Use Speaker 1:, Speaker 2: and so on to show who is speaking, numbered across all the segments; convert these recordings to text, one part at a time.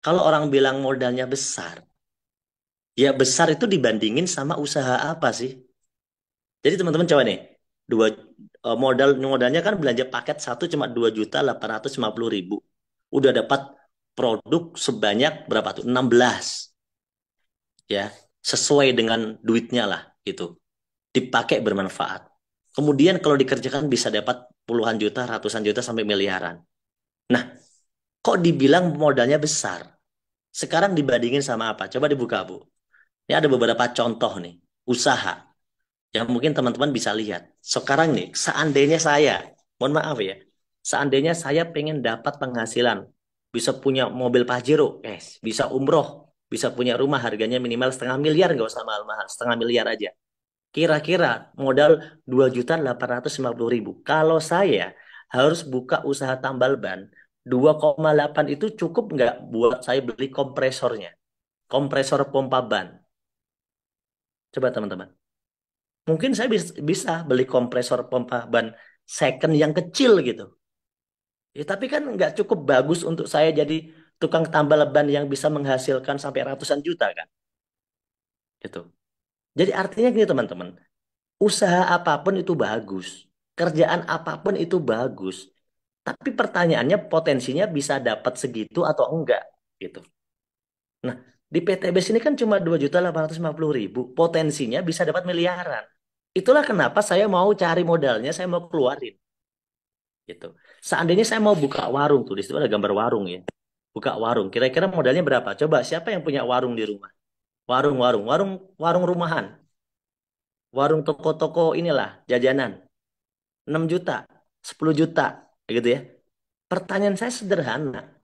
Speaker 1: Kalau orang bilang modalnya besar, ya besar itu dibandingin sama usaha apa sih? Jadi teman-teman coba nih, dua modalnya kan belanja paket satu cuma 2.850.000. Udah dapat produk sebanyak berapa tuh? 16 ya, sesuai dengan duitnya lah gitu. Dipakai bermanfaat. Kemudian kalau dikerjakan bisa dapat puluhan juta, ratusan juta sampai miliaran. Nah, kok dibilang modalnya besar? Sekarang dibandingin sama apa? Coba dibuka, Bu. Ini ada beberapa contoh nih, usaha yang mungkin teman-teman bisa lihat. Sekarang nih, seandainya saya, mohon maaf ya, seandainya saya pengen dapat penghasilan, bisa punya mobil Pajero, bisa umroh, bisa punya rumah harganya minimal 500.000, nggak usah mahal-mahal, 500.000 aja. Kira-kira modal 2.850.000. Kalau saya harus buka usaha tambal ban, 2,8 itu cukup nggak buat saya beli kompresornya? Kompresor pompa ban. Coba teman-teman. Mungkin saya bisa beli kompresor pompa ban second yang kecil gitu. Ya, tapi kan nggak cukup bagus untuk saya jadi tukang tambal ban yang bisa menghasilkan sampai ratusan juta kan. Gitu. Jadi artinya gini teman-teman, usaha apapun itu bagus, kerjaan apapun itu bagus. Tapi pertanyaannya potensinya bisa dapat segitu atau enggak gitu. Nah, di PTBS ini kan cuma 2.850.000, potensinya bisa dapat miliaran. Itulah kenapa saya mau cari modalnya, saya mau keluarin gitu. Seandainya saya mau buka warung tuh, di situ ada gambar warung ya. Buka warung, kira-kira modalnya berapa? Coba siapa yang punya warung di rumah? Warung rumahan, warung toko-toko inilah, jajanan. 6 juta, 10 juta, gitu ya. Pertanyaan saya sederhana.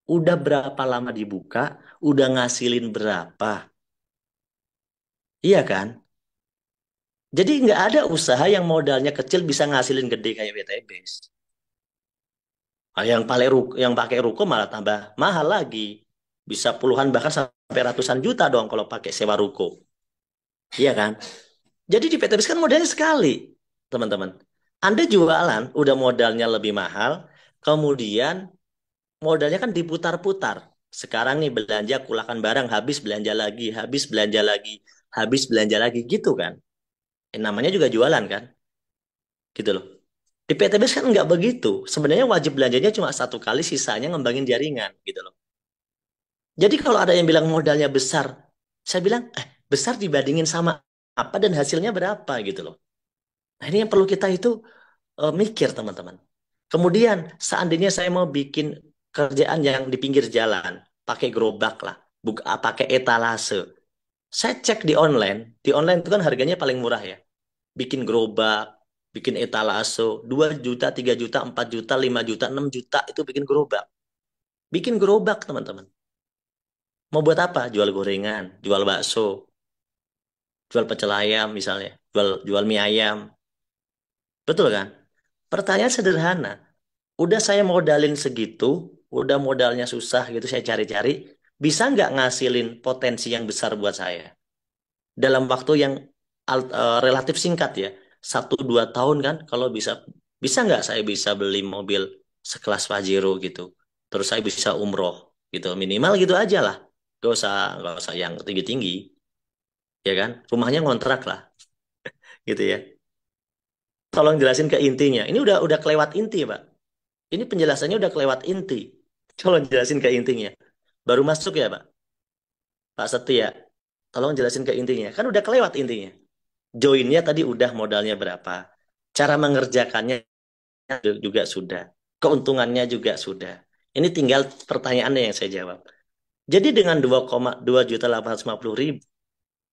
Speaker 1: Udah berapa lama dibuka? Udah ngasilin berapa? Iya kan? Jadi nggak ada usaha yang modalnya kecil bisa ngasilin gede kayak BTBS. Yang pakai ruko malah tambah mahal lagi. Bisa puluhan bahkan sampai ratusan juta dong kalau pakai sewa ruko. Iya kan? Jadi di PTBS kan modalnya sekali, teman-teman. Anda jualan udah modalnya lebih mahal, kemudian modalnya kan diputar-putar. Sekarang nih belanja kulakan barang, habis belanja lagi, habis belanja lagi, habis belanja lagi gitu kan. Namanya juga jualan kan, gitu loh. Di PTBS kan nggak begitu. Sebenarnya wajib belanjanya cuma satu kali, sisanya ngembangin jaringan gitu loh. Jadi kalau ada yang bilang modalnya besar, saya bilang, besar dibandingin sama apa dan hasilnya berapa gitu loh. Nah ini yang perlu kita itu mikir teman-teman. Kemudian seandainya saya mau bikin kerjaan yang di pinggir jalan, pakai gerobak lah, pakai etalase. Saya cek di online itu kan harganya paling murah ya. Bikin gerobak, bikin etalase, 2 juta, 3 juta, 4 juta, 5 juta, 6 juta itu bikin gerobak. Bikin gerobak teman-teman. Mau buat apa? Jual gorengan, jual bakso, jual pecel ayam misalnya, jual mie ayam. Betul kan? Pertanyaan sederhana. Udah saya modalin segitu, udah modalnya susah gitu saya cari-cari, bisa nggak ngasilin potensi yang besar buat saya? Dalam waktu yang relatif singkat ya, 1-2 tahun kan, kalau bisa, bisa nggak saya bisa beli mobil sekelas Pajero gitu, terus saya bisa umroh gitu, minimal gitu aja lah, gak usah yang tinggi-tinggi, ya kan? Rumahnya ngontrak lah, gitu ya. Tolong jelasin ke intinya. Ini udah kelewat inti, Pak. Ini penjelasannya udah kelewat inti. Tolong jelasin ke intinya. Baru masuk ya, Pak? Pak Setia. Tolong jelasin ke intinya. Kan udah kelewat intinya. Joinnya tadi udah modalnya berapa. Cara mengerjakannya juga sudah. Keuntungannya juga sudah. Ini tinggal pertanyaannya yang saya jawab. Jadi dengan 2,2.850.000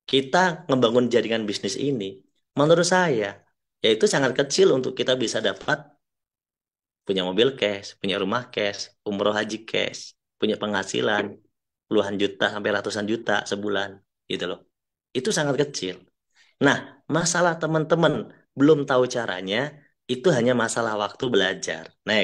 Speaker 1: kita ngebangun jaringan bisnis ini, menurut saya, yaitu sangat kecil untuk kita bisa dapat punya mobil cash, punya rumah cash, umroh haji cash, punya penghasilan puluhan juta sampai ratusan juta sebulan, gitu loh. Itu sangat kecil. Nah, masalah teman-teman belum tahu caranya, itu hanya masalah waktu belajar. Nah,